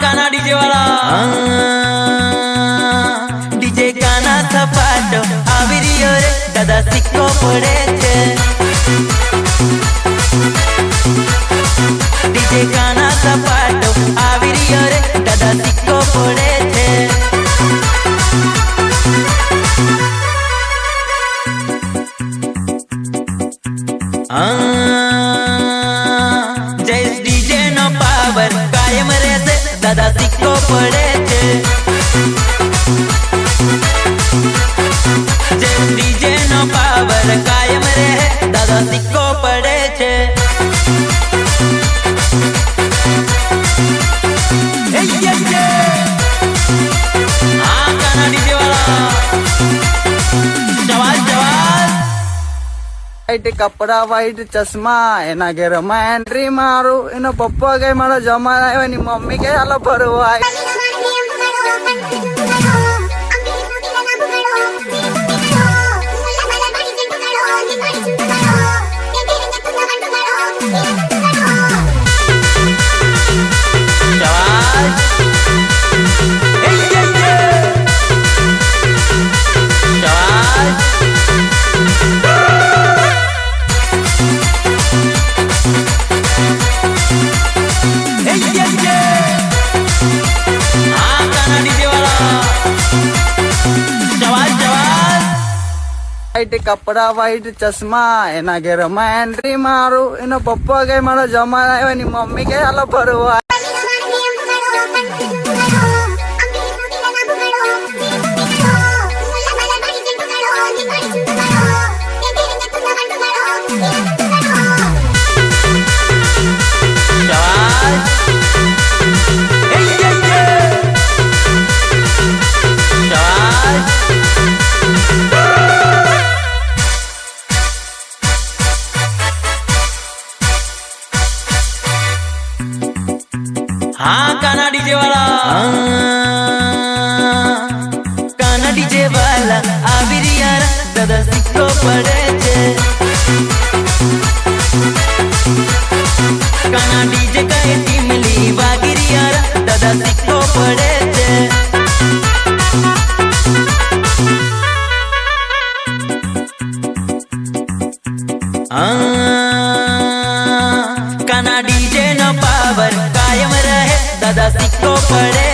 काना डीजे वाला डीजे काना सपाटो आवी रियो रे दादा सिक्को पड़े छे। डीजे काना सपाटो आवी रियो रे दादा सिक्को पड़े छे। जय डीजे नो पावर कायम रहते दादा सिक्को पड़े छे। जय डीजे नो पावर कायम रहे दादा सिक्को पड़े छे। हाँ काना डीजे वाला जवाब जवाब वाइट कपड़ा वाइट चश्मा एना घेर में एंट्री मारू एनो पप्पा कई मारो जमा आयो एनी मम्मी के हालो भरवा वाइट कपड़ा वाइट चश्मा एना घेर में एंट्री मारू एनो पप्पा कई मारो जमा आयो एनी मम्मी के हालो भरवा हाँ काना डीजे वाला काना डीजे वाला आवी रिया दादा सिक्को पड़े छे। काना डीजे का टीमली वागी रिया दादा सिक्को पड़े छे। काना डीजे नो पावर कायम रहे दादा सिक्को पड़े